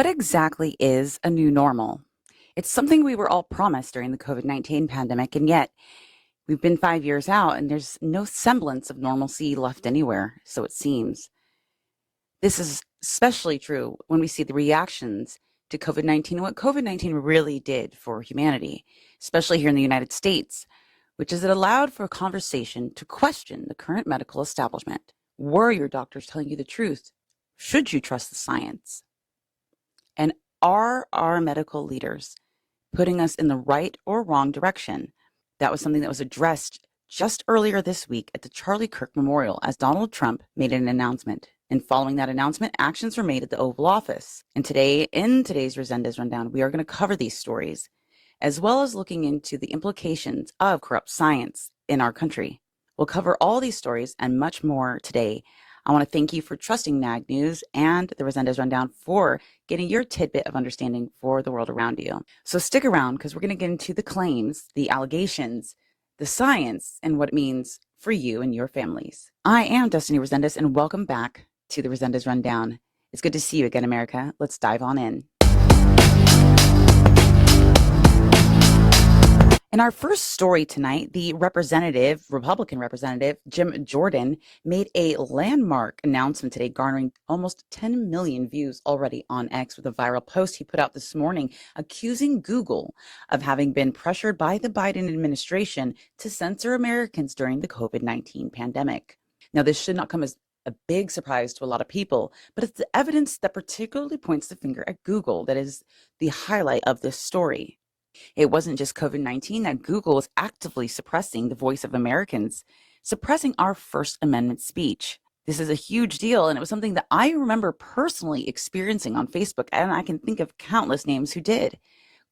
What exactly is a new normal? It's something we were all promised during the COVID-19 pandemic, and yet we've been 5 years out and there's no semblance of normalcy left anywhere, so it seems. This is especially true when we see the reactions to COVID-19 and what COVID-19 really did for humanity, especially here in the United States, which is it allowed for a conversation to question the current medical establishment. Were your doctors telling you the truth? Should you trust the science? And are our medical leaders putting us in the right or wrong direction? That was something that was addressed just earlier this week at the Charlie Kirk Memorial as Donald Trump made an announcement. And following that announcement, actions were made at the Oval Office. And today, in today's Rezendes Rundown, we are going to cover these stories, as well as looking into the implications of corrupt science in our country. We'll cover all these stories and much more today. I want to thank you for trusting NAG News and the Rezendes Rundown for getting your tidbit of understanding for the world around you. So stick around because we're going to get into the claims, the allegations, the science, and what it means for you and your families. I am Destiny Rezendes, and welcome back to the Rezendes Rundown. It's good to see you again, America. Let's dive on in. In our first story tonight, the Republican representative, Jim Jordan, made a landmark announcement today, garnering almost 10 million views already on X with a viral post he put out this morning, accusing Google of having been pressured by the Biden administration to censor Americans during the COVID-19 pandemic. Now, this should not come as a big surprise to a lot of people, but it's the evidence that particularly points the finger at Google that is the highlight of this story. It wasn't just COVID-19 that Google was actively suppressing the voice of Americans, suppressing our First Amendment speech. This is a huge deal, and it was something that I remember personally experiencing on Facebook, and I can think of countless names who did.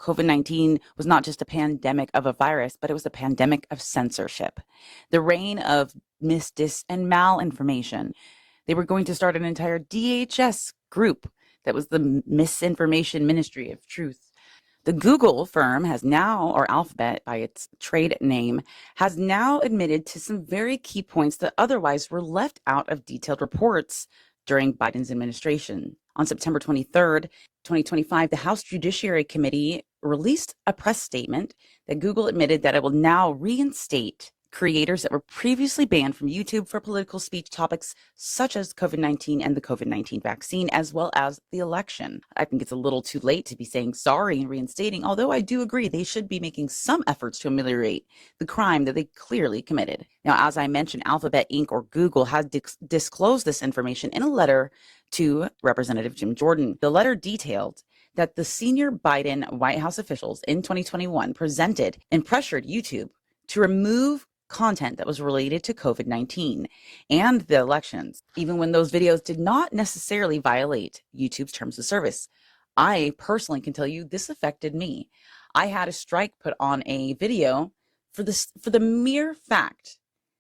COVID-19 was not just a pandemic of a virus, but it was a pandemic of censorship. The reign of dis, and malinformation. They were going to start an entire DHS group that was the Misinformation Ministry of Truth. The Google firm has now, or Alphabet by its trade name, has now admitted to some very key points that otherwise were left out of detailed reports during Biden's administration. On September 23rd, 2025, the House Judiciary Committee released a press statement that Google admitted that it will now reinstate creators that were previously banned from YouTube for political speech topics such as COVID-19 and the COVID-19 vaccine, as well as the election. I think it's a little too late to be saying sorry and reinstating, although I do agree they should be making some efforts to ameliorate the crime that they clearly committed. Now, as I mentioned, Alphabet Inc. or Google has disclosed this information in a letter to Representative Jim Jordan. The letter detailed that the senior Biden White House officials in 2021 presented and pressured YouTube to remove content that was related to COVID-19 and the elections, even when those videos did not necessarily violate YouTube's terms of service. I personally can tell you this affected me. I had a strike put on a video for the mere fact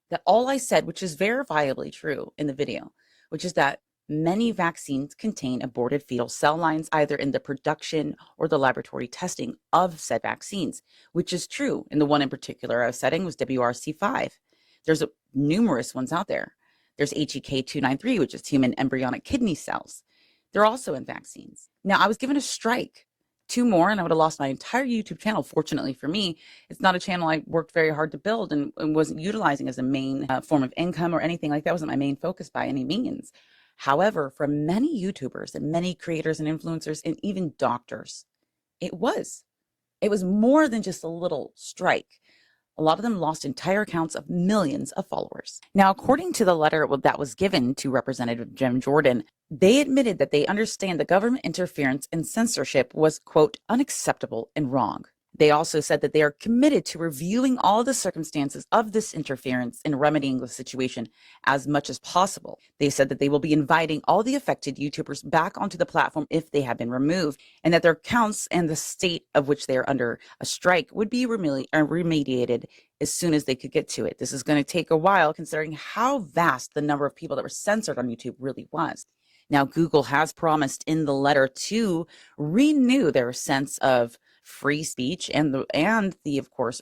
that all I said, which is verifiably true in the video, which is that many vaccines contain aborted fetal cell lines, either in the production or the laboratory testing of said vaccines, which is true. And the one in particular I was citing was WRC5. There's numerous ones out there. There's HEK293, which is human embryonic kidney cells. They're also in vaccines. Now, I was given a strike, 2 more, and I would have lost my entire YouTube channel. Fortunately for me, it's not a channel I worked very hard to build and wasn't utilizing as a main form of income or anything like that. Wasn't my main focus by any means. However, for many YouTubers and many creators and influencers and even doctors, it was more than just a little strike. A lot of them lost entire accounts of millions of followers. Now, according to the letter that was given to Representative Jim Jordan, they admitted that they understand that government interference and censorship was, quote, unacceptable and wrong. They also said that they are committed to reviewing all the circumstances of this interference and remedying the situation as much as possible. They said that they will be inviting all the affected YouTubers back onto the platform if they have been removed, and that their accounts and the state of which they are under a strike would be remediated as soon as they could get to it. This is going to take a while considering how vast the number of people that were censored on YouTube really was. Now, Google has promised in the letter to renew their sense of free speech and the of course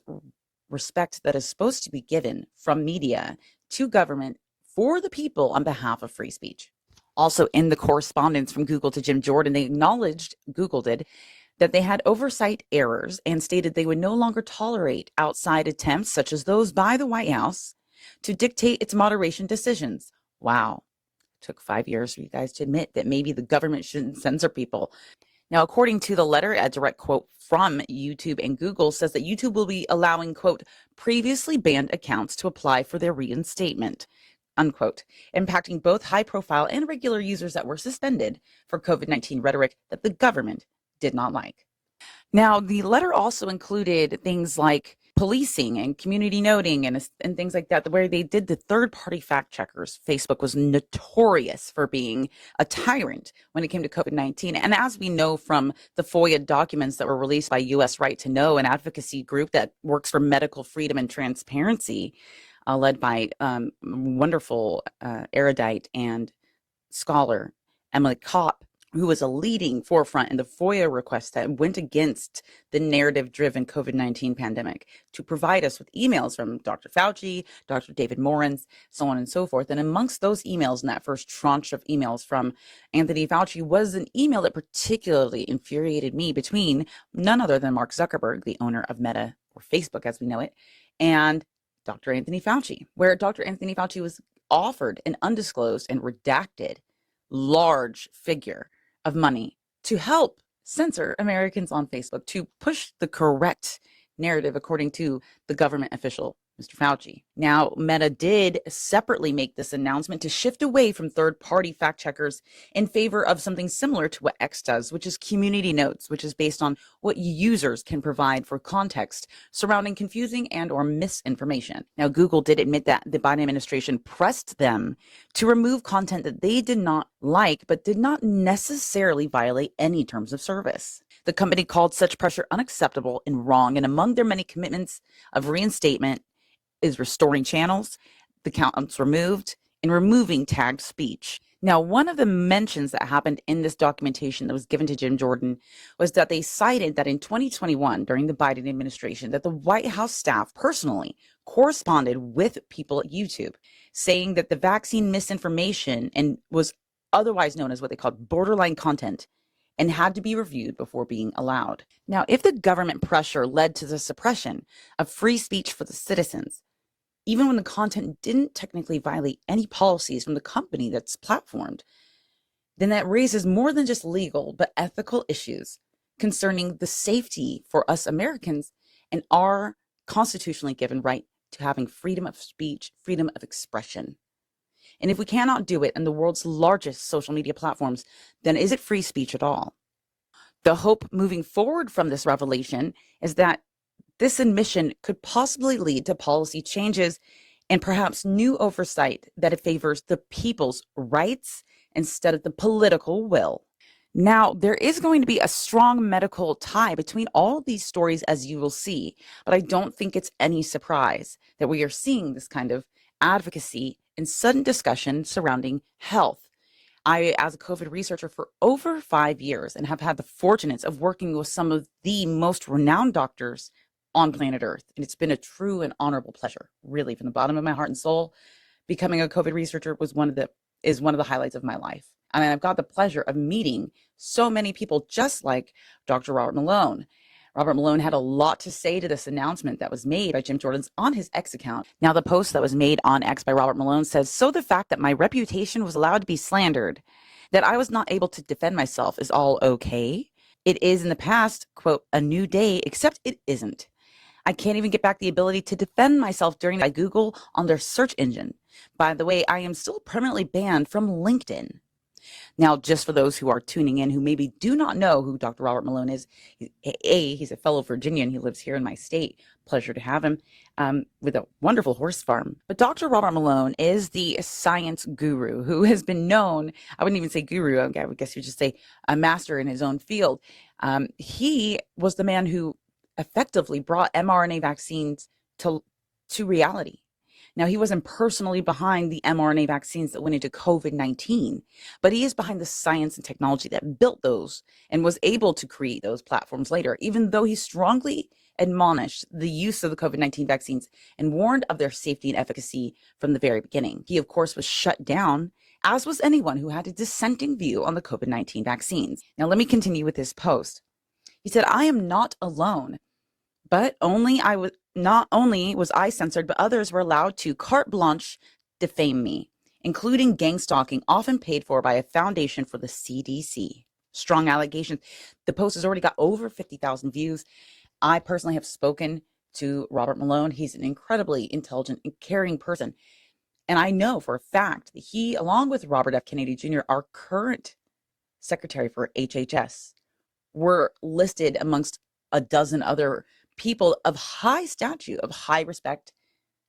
respect that is supposed to be given from media to government for the people on behalf of free speech. Also, in the correspondence from Google to Jim Jordan, they acknowledged, Google did, that they had oversight errors and stated they would no longer tolerate outside attempts, such as those by the White House, to dictate its moderation decisions. Wow. It took 5 years for you guys to admit that maybe the government shouldn't censor people. Now, according to the letter, a direct quote from YouTube and Google says that YouTube will be allowing, quote, previously banned accounts to apply for their reinstatement, unquote, impacting both high-profile and regular users that were suspended for COVID-19 rhetoric that the government did not like. Now, the letter also included things like policing and community noting and things like that, where they did the third-party fact checkers. Facebook was notorious for being a tyrant when it came to COVID-19. And as we know from the FOIA documents that were released by U.S. Right to Know, an advocacy group that works for medical freedom and transparency, led by wonderful erudite and scholar Emily Kopp, who was a leading forefront in the FOIA request that went against the narrative-driven COVID-19 pandemic to provide us with emails from Dr. Fauci, Dr. David Morans, so on and so forth. And amongst those emails, in that first tranche of emails from Anthony Fauci, was an email that particularly infuriated me between none other than Mark Zuckerberg, the owner of Meta, or Facebook as we know it, and Dr. Anthony Fauci, where Dr. Anthony Fauci was offered an undisclosed and redacted large figure of money to help censor Americans on Facebook, to push the correct narrative according to the government official, Mr. Fauci. Now, Meta did separately make this announcement to shift away from third-party fact checkers in favor of something similar to what X does, which is community notes, which is based on what users can provide for context surrounding confusing and or misinformation. Now, Google did admit that the Biden administration pressed them to remove content that they did not like, but did not necessarily violate any terms of service. The company called such pressure unacceptable and wrong, and among their many commitments of reinstatement is restoring channels, the accounts removed, and removing tagged speech. Now, one of the mentions that happened in this documentation that was given to Jim Jordan was that they cited that in 2021, during the Biden administration, that the White House staff personally corresponded with people at YouTube, saying that the vaccine misinformation and was otherwise known as what they called borderline content and had to be reviewed before being allowed. Now, if the government pressure led to the suppression of free speech for the citizens, even when the content didn't technically violate any policies from the company that's platformed, then that raises more than just legal, but ethical issues concerning the safety for us Americans and our constitutionally given right to having freedom of speech, freedom of expression. And if we cannot do it in the world's largest social media platforms, then is it free speech at all? The hope moving forward from this revelation is that this admission could possibly lead to policy changes and perhaps new oversight that it favors the people's rights instead of the political will. Now, there is going to be a strong medical tie between all of these stories, as you will see, but I don't think it's any surprise that we are seeing this kind of advocacy and sudden discussion surrounding health. I, as a COVID researcher for over 5 years, and have had the fortunate of working with some of the most renowned doctors on planet Earth. And it's been a true and honorable pleasure, really, from the bottom of my heart and soul. Becoming a COVID researcher is one of the highlights of my life. And I've got the pleasure of meeting so many people just like Dr. Robert Malone. Robert Malone had a lot to say to this announcement that was made by Jim Jordan on his X account. Now, the post that was made on X by Robert Malone says, "So the fact that my reputation was allowed to be slandered, that I was not able to defend myself is all okay. It is in the past, quote, a new day, except it isn't. I can't even get back the ability to defend myself during by Google on their search engine. By the way, I am still permanently banned from LinkedIn." Now, just for those who are tuning in who maybe do not know who Dr. Robert Malone is, he's a fellow Virginian. He lives here in my state. Pleasure to have him, with a wonderful horse farm. But Dr. Robert Malone is the science guru who has been known, I wouldn't even say guru, I would guess you'd just say a master in his own field. He was the man who effectively brought mRNA vaccines to reality. Now, he wasn't personally behind the mRNA vaccines that went into COVID-19, but he is behind the science and technology that built those and was able to create those platforms later, even though he strongly admonished the use of the COVID-19 vaccines and warned of their safety and efficacy from the very beginning. He, of course, was shut down as was anyone who had a dissenting view on the COVID-19 vaccines. Now, let me continue with this post. He said, I am not alone, but not only was I censored, but others were allowed to carte blanche defame me, including gang stalking, often paid for by a foundation for the CDC. Strong allegations. The post has already got over 50,000 views. I personally have spoken to Robert Malone. He's an incredibly intelligent and caring person. And I know for a fact that he, along with Robert F. Kennedy Jr., our current secretary for HHS, were listed amongst a dozen other people of high stature, of high respect,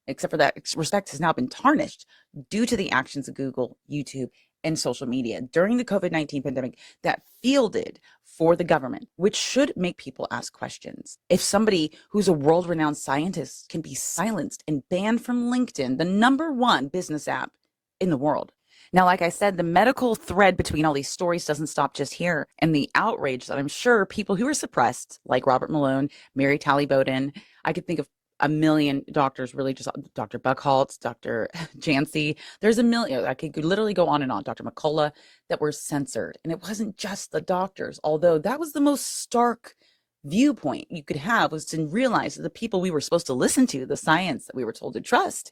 except for that respect has now been tarnished due to the actions of Google, YouTube, and social media during the COVID-19 pandemic that fielded for the government, which should make people ask questions. If somebody who's a world-renowned scientist can be silenced and banned from LinkedIn, the #1 business app in the world. Now, like I said, the medical thread between all these stories doesn't stop just here. And the outrage that I'm sure people who are suppressed, like Robert Malone, Mary Talley Bowden, I could think of a million doctors, really just Dr. Buckholtz, Dr. Jancy. There's a million, I could literally go on and on, Dr. McCullough, that were censored. And it wasn't just the doctors, although that was the most stark viewpoint you could have, was to realize that the people we were supposed to listen to, the science that we were told to trust,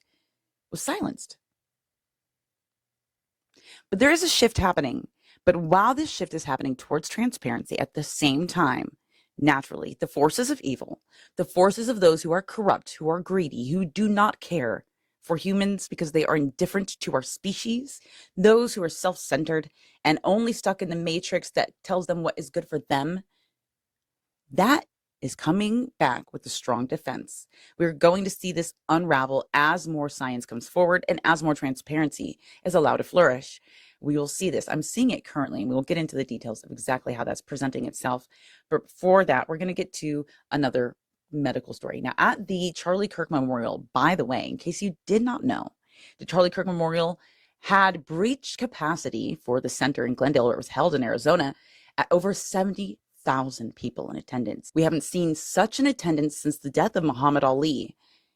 was silenced. But there is a shift happening. But while this shift is happening towards transparency, at the same time, naturally, the forces of evil, the forces of those who are corrupt, who are greedy, who do not care for humans because they are indifferent to our species, those who are self-centered and only stuck in the matrix that tells them what is good for them, that is coming back with a strong defense. We're going to see this unravel as more science comes forward and as more transparency is allowed to flourish. We will see this. I'm seeing it currently, and we'll get into the details of exactly how that's presenting itself. But before that, we're going to get to another medical story. Now, at the Charlie Kirk Memorial, by the way, in case you did not know, the Charlie Kirk Memorial had breached capacity for the center in Glendale, where it was held in Arizona, at over 70,000 people in attendance. We haven't seen such an attendance since the death of Muhammad Ali.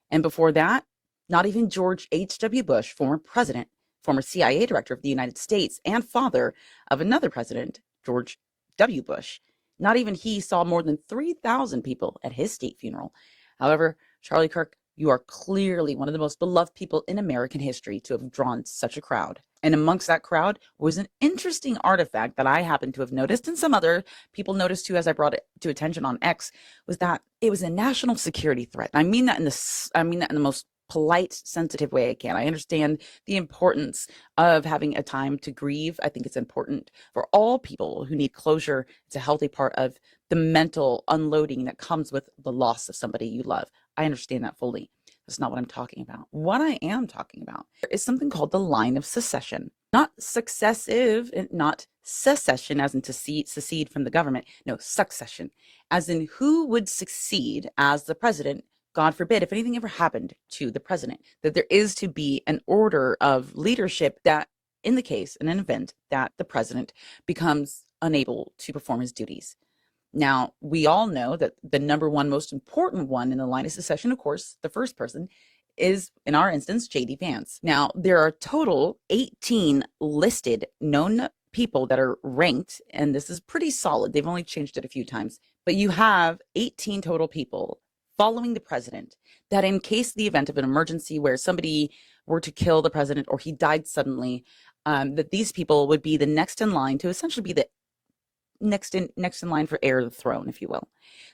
And before that, not even George H.W. Bush, former president, former CIA director of the United States, and father of another president, George W. Bush, not even he saw more than 3,000 people at his state funeral. However, Charlie Kirk, you are clearly one of the most beloved people in American history to have drawn such a crowd. And amongst that crowd was an interesting artifact that I happened to have noticed, and some other people noticed too, as I brought it to attention on X, was that it was a national security threat. I mean that in the most polite, sensitive way I can. I understand the importance of having a time to grieve. I think it's important for all people who need closure. It's a healthy part of the mental unloading that comes with the loss of somebody you love. I understand that fully. That's not what I'm talking about. What I am talking about is something called the line of secession. Not successive, not secession as in to secede from the government. No, succession, as in who would succeed as the president. God forbid, if anything ever happened to the president, that there is to be an order of leadership that, in an event that the president becomes unable to perform his duties. Now, we all know that the #1 most important one in the line of succession, of course, the first person, is, in our instance, J.D. Vance. Now, there are total 18 listed known people that are ranked, and this is pretty solid. They've only changed it a few times, but you have 18 total people following the president, that in case the event of an emergency where somebody were to kill the president or he died suddenly, that these people would be the next in line to essentially be the next in line for heir of the throne, if you will.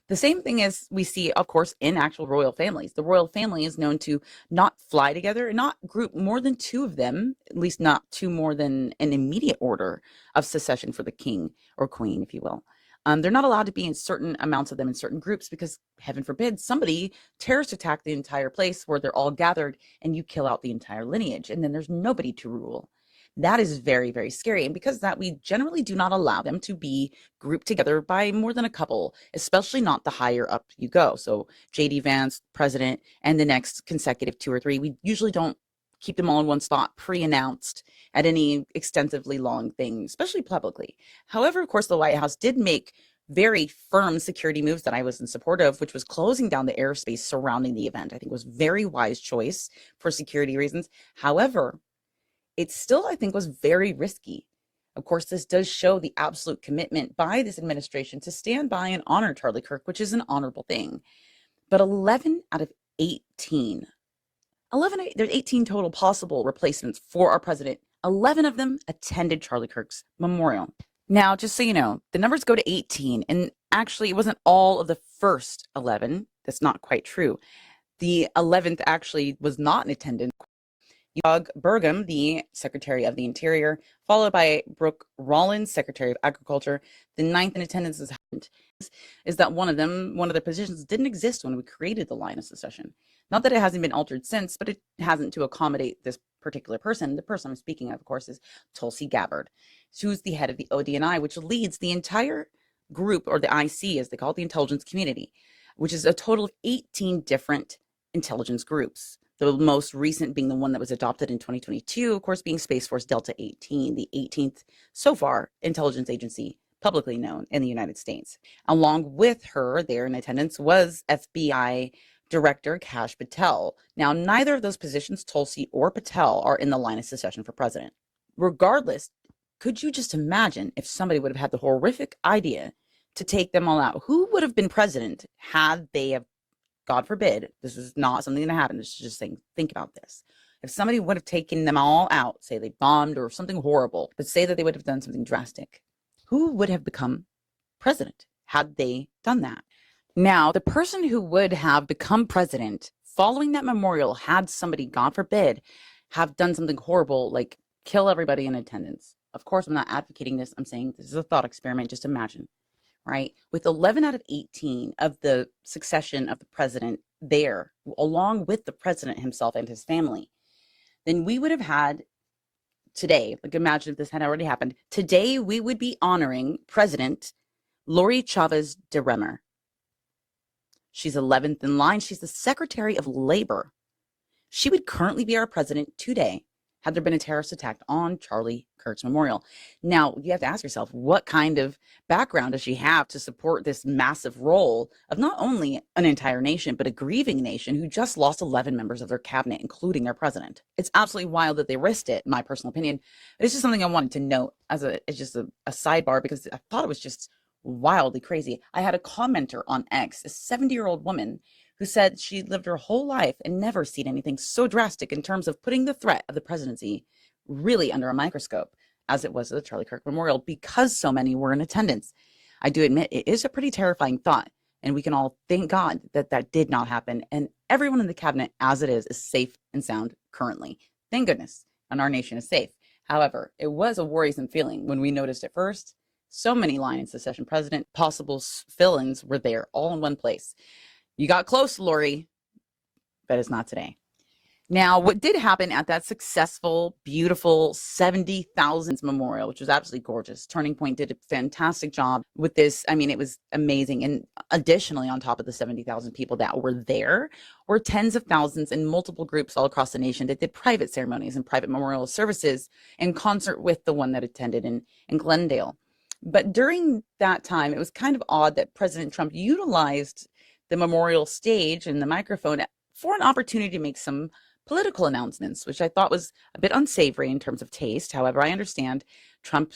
The same thing as we see, of course, in actual royal families. The royal family is known to not fly together and not group more than 2 of them, at least not 2 more than an immediate order of succession for the king or queen, if you will. They're not allowed to be in certain amounts of them in certain groups because, heaven forbid, somebody terrorist attack the entire place where they're all gathered and you kill out the entire lineage, and then there's nobody to rule. That is very, very scary. And because of that, we generally do not allow them to be grouped together by more than a couple, especially not the higher up you go. So J.D. Vance, president, and the next consecutive 2 or 3, we usually don't keep them all in one spot pre-announced at any extensively long thing, especially publicly. However, of course, the White House did make very firm security moves that I was in support of, which was closing down the airspace surrounding the event. I think it was a very wise choice for security reasons. However, it still, I think, was very risky. Of course, this does show the absolute commitment by this administration to stand by and honor Charlie Kirk, which is an honorable thing. But 11 out of 18, there's 18 total possible replacements for our president. 11 of them attended Charlie Kirk's memorial. Now, just so you know, the numbers go to 18, and actually, it wasn't all of the first 11. That's not quite true. The 11th actually was not in attendance. Doug Burgum, the Secretary of the Interior, followed by Brooke Rollins, Secretary of Agriculture. The ninth in attendance is that one of their positions didn't exist when we created the line of succession. Not that it hasn't been altered since, but it hasn't to accommodate this particular person. The person I'm speaking of course, is Tulsi Gabbard, who's the head of the ODNI, which leads the entire group, or the IC, as they call it, the intelligence community, which is a total of 18 different intelligence groups. The most recent being the one that was adopted in 2022, of course, being Space Force Delta 18, the 18th so far intelligence agency publicly known in the United States. Along with her there in attendance was FBI Director Kash Patel. Now, neither of those positions, Tulsi or Patel, are in the line of succession for president. Regardless, could you just imagine if somebody would have had the horrific idea to take them all out? Who would have been president had they have, God forbid, this is not something that happened. This is just saying, think about this. If somebody would have taken them all out, say they bombed or something horrible, but say that they would have done something drastic, who would have become president had they done that? Now, the person who would have become president following that memorial, had somebody, God forbid, have done something horrible, like kill everybody in attendance. Of course, I'm not advocating this. I'm saying this is a thought experiment. Just imagine. Right? With 11 out of 18 of the succession of the president there, along with the president himself and his family, then we would have had today, like imagine if this had already happened, today we would be honoring President Lori Chavez de Remer. She's 11th in line. She's the Secretary of Labor. She would currently be our president today had there been a terrorist attack on Charlie Kirk's memorial. Now, you have to ask yourself, what kind of background does she have to support this massive role of not only an entire nation, but a grieving nation who just lost 11 members of their cabinet, including their president? It's absolutely wild that they risked it, in my personal opinion. But it's just something I wanted to note as just a sidebar, because I thought it was just wildly crazy. I had a commenter on X, a 70-year-old woman, who said she lived her whole life and never seen anything so drastic in terms of putting the threat of the presidency really under a microscope as it was at the Charlie Kirk Memorial, because so many were in attendance. I do admit it is a pretty terrifying thought, and we can all thank God that that did not happen. And everyone in the cabinet, as it is safe and sound currently. Thank goodness, and our nation is safe. However, it was a worrisome feeling when we noticed at first so many line and succession president possible fill-ins were there all in one place. You got close, Lori, but it's not today. Now, what did happen at that successful, beautiful 70,000 memorial, which was absolutely gorgeous. Turning Point did a fantastic job with this. I mean, it was amazing. And additionally, on top of the 70,000 people that were there, were tens of thousands in multiple groups all across the nation that did private ceremonies and private memorial services in concert with the one that attended in Glendale. But during that time, it was kind of odd that President Trump utilized the memorial stage and the microphone for an opportunity to make some political announcements, which I thought was a bit unsavory in terms of taste. However, I understand Trump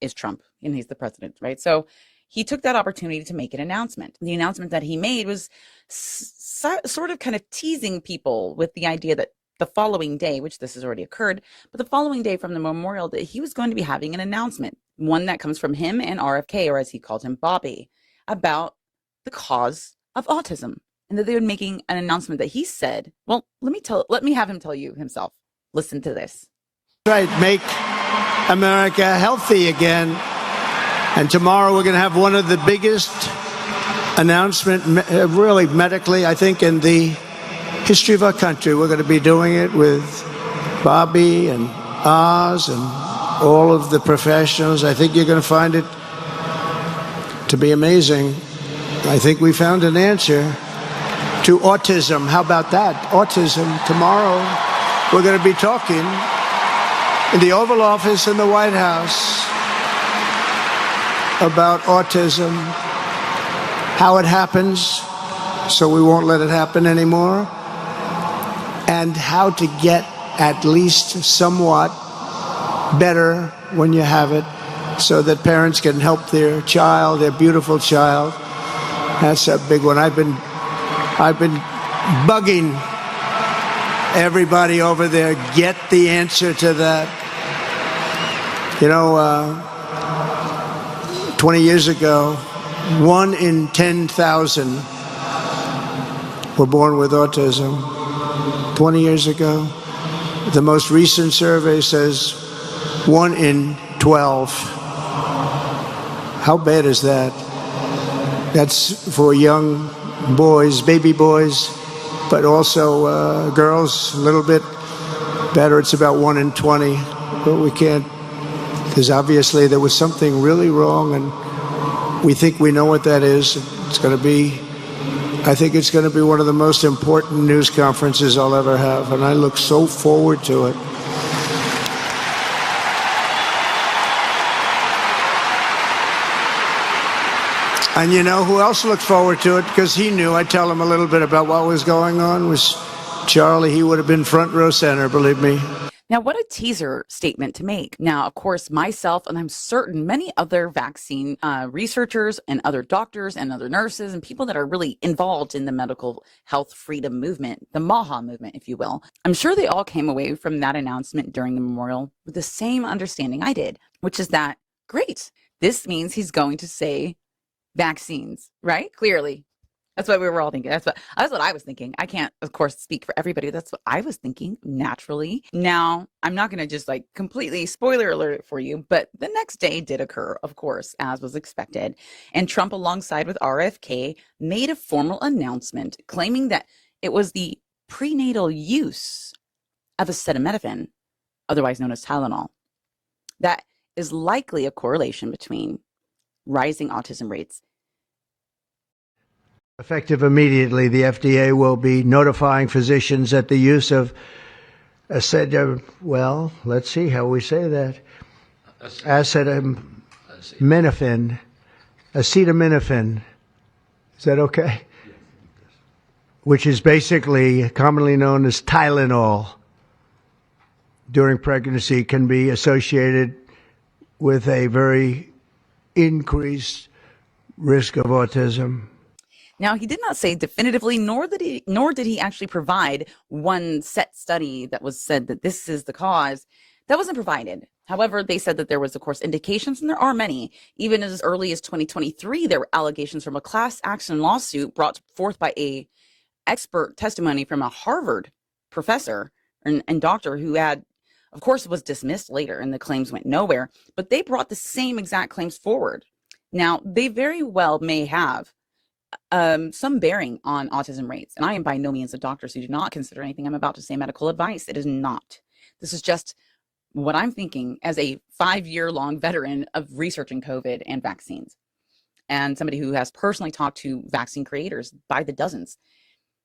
is Trump and he's the president, right? So he took that opportunity to make an announcement. The announcement that he made was sort of kind of teasing people with the idea that the following day, which this has already occurred, but the following day from the memorial, that he was going to be having an announcement, one that comes from him and RFK, or as he called him, Bobby, about the cause of autism, and that they were making an announcement that he said, well, let me have him tell you himself. Listen to this. Right, make America healthy again. And tomorrow we're going to have one of the biggest announcements, really medically, I think, in the history of our country. We're going to be doing it with Bobby and Oz and all of the professionals. I think you're going to find it to be amazing. I think we found an answer to autism. How about that? Autism. Tomorrow, we're going to be talking in the Oval Office in the White House about autism, how it happens, so we won't let it happen anymore, and how to get at least somewhat better when you have it, so that parents can help their child, their beautiful child. That's a big one. I've been bugging everybody over there, get the answer to that. 20 years ago, 1 in 10,000 were born with autism. 20 years ago. The most recent survey says 1 in 12. How bad is that? That's for young boys, baby boys, but also girls, a little bit better. It's about 1 in 20. But we can't, because obviously there was something really wrong, and we think we know what that is. I think it's going to be one of the most important news conferences I'll ever have, and I look so forward to it. And you know who else looked forward to it? Because he knew. I tell him a little bit about what was going on. Was Charlie. He would have been front row center, believe me. Now, what a teaser statement to make. Now, of course, myself, and I'm certain many other vaccine researchers and other doctors and other nurses and people that are really involved in the medical health freedom movement, the MAHA movement, if you will, I'm sure they all came away from that announcement during the memorial with the same understanding I did, which is that, great, this means he's going to say vaccines, right? Clearly. That's what we were all thinking. That's what I was thinking. I can't, of course, speak for everybody. That's what I was thinking naturally. Now, I'm not going to just completely spoiler alert for you, but the next day did occur, of course, as was expected. And Trump, alongside with RFK, made a formal announcement claiming that it was the prenatal use of acetaminophen, otherwise known as Tylenol, that is likely a correlation between rising autism rates. Effective immediately, the FDA will be notifying physicians that the use of well, let's see how we say that. Acetaminophen. Acetaminophen. Is that okay? Which is basically commonly known as Tylenol during pregnancy, can be associated with a very increased risk of autism. Now, he did not say definitively, nor did he actually provide one set study that was said that this is the cause. That wasn't provided. However, they said that there was, of course, indications, and there are many. Even as early as 2023, there were allegations from a class action lawsuit brought forth by a expert testimony from a Harvard professor and doctor who had, of course, was dismissed later, and the claims went nowhere. But they brought the same exact claims forward. Now, they very well may have some bearing on autism rates. And I am by no means a doctor, so do not consider anything I'm about to say medical advice. It is not. This is just what I'm thinking as a 5-year-long veteran of researching COVID and vaccines, and somebody who has personally talked to vaccine creators by the dozens.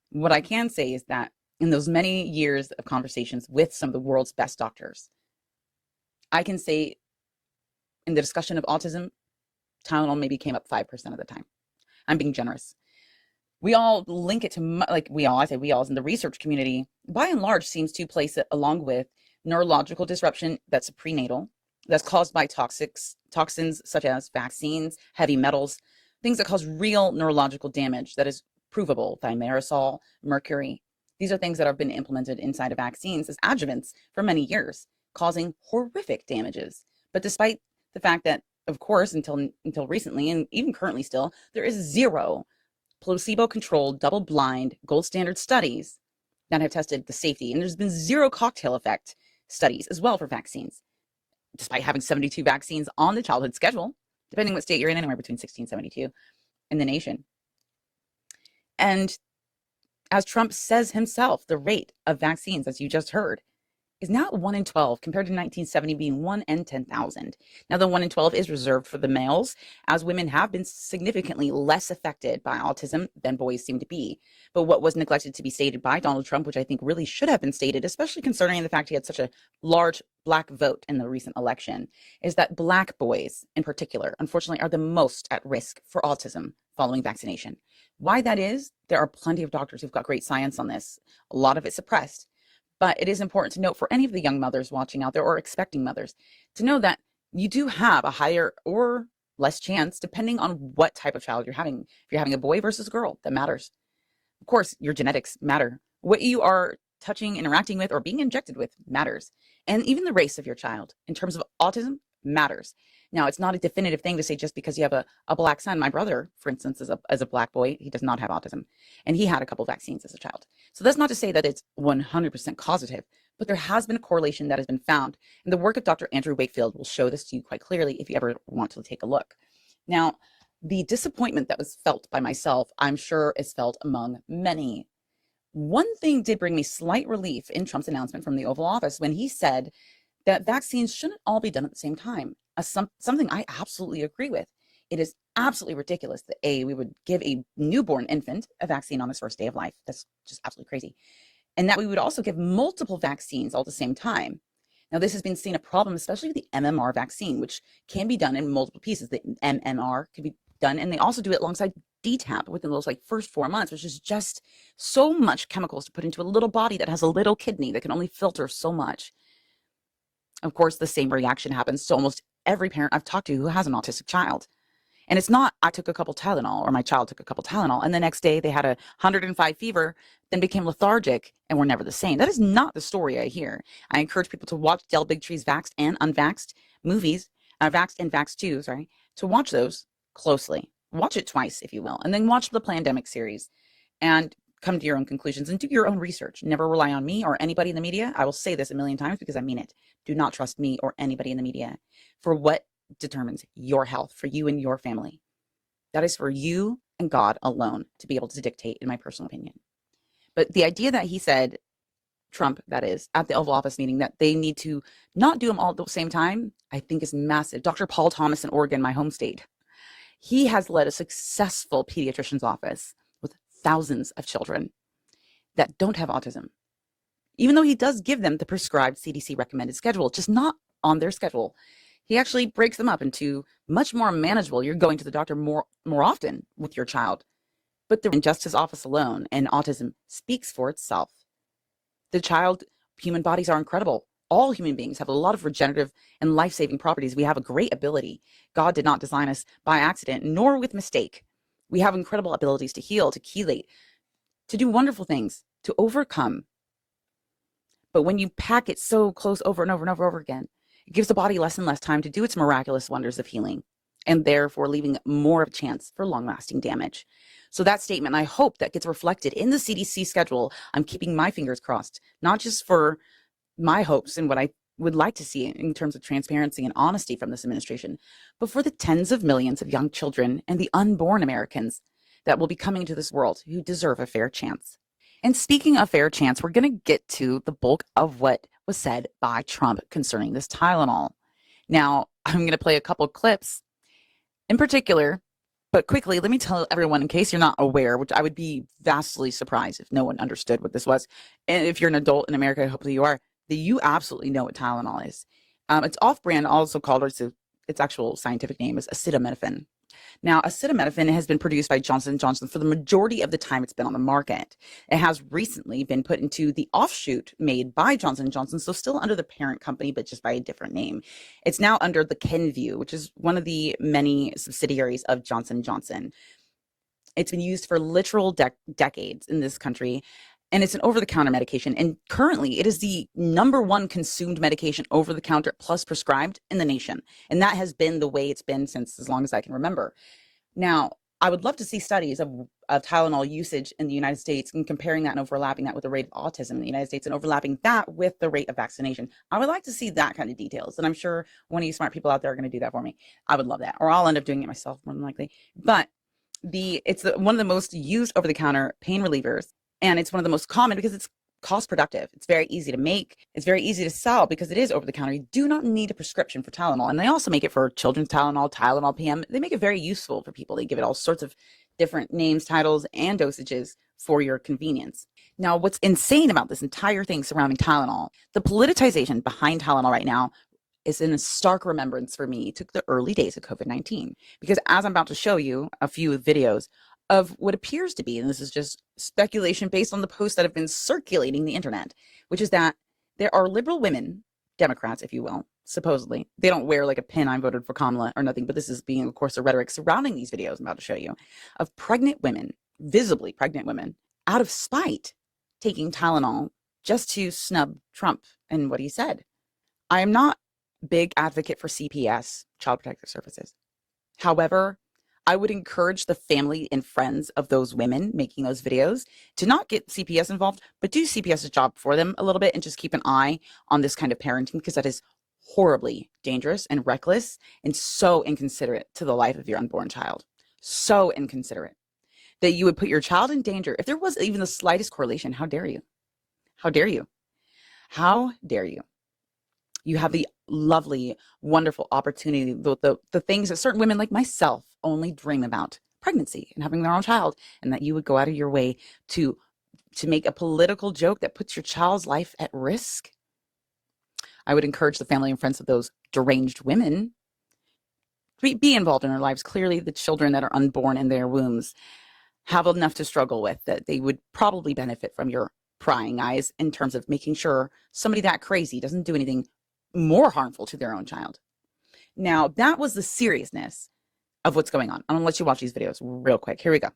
What I can say is that in those many years of conversations with some of the world's best doctors, I can say in the discussion of autism, Tylenol maybe came up 5% of the time. I'm being generous. We all link it to, I say we all in the research community, by and large, seems to place it along with neurological disruption that's prenatal, that's caused by toxins such as vaccines, heavy metals, things that cause real neurological damage that is provable, thimerosal, mercury. These are things that have been implemented inside of vaccines as adjuvants for many years, causing horrific damages. But despite the fact that, of course, until recently, and even currently still, there is zero placebo-controlled, double-blind, gold standard studies that have tested the safety. And there's been zero cocktail effect studies as well for vaccines, despite having 72 vaccines on the childhood schedule, depending what state you're in, anywhere between 60 and 72 in the nation. And as Trump says himself, the rate of vaccines, as you just heard, is now 1 in 12 compared to 1970 being 1 in 10,000. Now, the 1 in 12 is reserved for the males, as women have been significantly less affected by autism than boys seem to be. But what was neglected to be stated by Donald Trump, which I think really should have been stated, especially concerning the fact he had such a large Black vote in the recent election, is that Black boys in particular, unfortunately, are the most at risk for autism following vaccination. Why that is, there are plenty of doctors who've got great science on this. A lot of it suppressed. But it is important to note for any of the young mothers watching out there or expecting mothers to know that you do have a higher or less chance depending on what type of child you're having. If you're having a boy versus a girl, that matters. Of course, your genetics matter. What you are touching, interacting with, or being injected with matters. And even the race of your child in terms of autism matters. Now, it's not a definitive thing to say just because you have a black son. My brother, for instance, is a black boy. He does not have autism. And he had a couple vaccines as a child. So that's not to say that it's 100% causative, but there has been a correlation that has been found. And the work of Dr. Andrew Wakefield will show this to you quite clearly if you ever want to take a look. Now, the disappointment that was felt by myself, I'm sure is felt among many. One thing did bring me slight relief in Trump's announcement from the Oval Office when he said that vaccines shouldn't all be done at the same time. Something I absolutely agree with. It is absolutely ridiculous that we would give a newborn infant a vaccine on his first day of life. That's just absolutely crazy. And that we would also give multiple vaccines all at the same time. Now, this has been seen a problem, especially with the MMR vaccine, which can be done in multiple pieces. The MMR can be done, and they also do it alongside DTaP within those first 4 months, which is just so much chemicals to put into a little body that has a little kidney that can only filter so much. Of course, the same reaction happens to almost every parent I've talked to who has an autistic child. And it's not, I took a couple Tylenol or my child took a couple Tylenol and the next day they had 105 fever, then became lethargic and were never the same. That is not the story I hear. I encourage people to watch Del Bigtree's Vaxxed and Unvaxxed movies, Vaxxed and Vaxxed 2, to watch those closely. Watch it twice, if you will, and then watch the Plandemic series and come to your own conclusions and do your own research. Never rely on me or anybody in the media. I will say this a million times because I mean it. Do not trust me or anybody in the media for what determines your health for you and your family. That is for you and God alone to be able to dictate, in my personal opinion. But the idea that he said, Trump, that is, at the Oval Office meeting, that they need to not do them all at the same time, I think is massive. Dr. Paul Thomas in Oregon, my home state, he has led a successful pediatrician's office with thousands of children that don't have autism, even though he does give them the prescribed CDC recommended schedule, just not on their schedule. He actually breaks them up into much more manageable. You're going to the doctor more often with your child. But in just his office alone, and autism speaks for itself. The human bodies are incredible. All human beings have a lot of regenerative and life-saving properties. We have a great ability. God did not design us by accident, nor with mistake. We have incredible abilities to heal, to chelate, to do wonderful things, to overcome. But when you pack it so close over and over and over again, it gives the body less and less time to do its miraculous wonders of healing, and therefore leaving more of a chance for long-lasting damage. So that statement, I hope that gets reflected in the CDC schedule. I'm keeping my fingers crossed, not just for my hopes and what I would like to see in terms of transparency and honesty from this administration, but for the tens of millions of young children and the unborn Americans that will be coming into this world who deserve a fair chance. And speaking of fair chance, we're going to get to the bulk of what was said by Trump concerning this Tylenol. Now, I'm going to play a couple clips in particular, but quickly, let me tell everyone, in case you're not aware, which I would be vastly surprised if no one understood what this was. And if you're an adult in America, hopefully you are, that you absolutely know what Tylenol is. It's off-brand, also called, its actual scientific name is acetaminophen. Now, acetaminophen has been produced by Johnson & Johnson for the majority of the time it's been on the market. It has recently been put into the offshoot made by Johnson & Johnson, so still under the parent company, but just by a different name. It's now under the Kenvue, which is one of the many subsidiaries of Johnson & Johnson. It's been used for literal decades in this country, and it's an over-the-counter medication. And currently, it is the #1 consumed medication over-the-counter plus prescribed in the nation. And that has been the way it's been since as long as I can remember. Now, I would love to see studies of Tylenol usage in the United States and comparing that and overlapping that with the rate of autism in the United States and overlapping that with the rate of vaccination. I would like to see that kind of details. And I'm sure one of you smart people out there are going to do that for me. I would love that. Or I'll end up doing it myself more than likely. But it's one of the most used over-the-counter pain relievers. And it's one of the most common because it's cost productive. It's very easy to make. It's very easy to sell because it is over the counter. You do not need a prescription for Tylenol. And they also make it for children's Tylenol, Tylenol PM. They make it very useful for people. They give it all sorts of different names, titles, and dosages for your convenience. Now, what's insane about this entire thing surrounding Tylenol, the politicization behind Tylenol right now is in a stark remembrance for me to the early days of COVID-19. Because as I'm about to show you a few videos of what appears to be, and this is just speculation based on the posts that have been circulating the internet, which is that there are liberal women, Democrats, if you will, supposedly. They don't wear like a pin, I voted for Kamala or nothing, but this is being, of course, the rhetoric surrounding these videos I'm about to show you of pregnant women, visibly pregnant women, out of spite, taking Tylenol just to snub Trump and what he said. I am not a big advocate for CPS, Child Protective Services. However, I would encourage the family and friends of those women making those videos to not get CPS involved, but do CPS's job for them a little bit and just keep an eye on this kind of parenting, because that is horribly dangerous and reckless and so inconsiderate to the life of your unborn child. So inconsiderate that you would put your child in danger. If there was even the slightest correlation, how dare you? How dare you? How dare you? You have the lovely, wonderful opportunity, the things that certain women like myself only dream about: pregnancy and having their own child, and that you would go out of your way to make a political joke that puts your child's life at risk. I would encourage the family and friends of those deranged women to be involved in their lives. Clearly, the children that are unborn in their wombs have enough to struggle with that they would probably benefit from your prying eyes in terms of making sure somebody that crazy doesn't do anything more harmful to their own child. Now, that was the seriousness of what's going on. I'm going to let you watch these videos real quick. Here we go.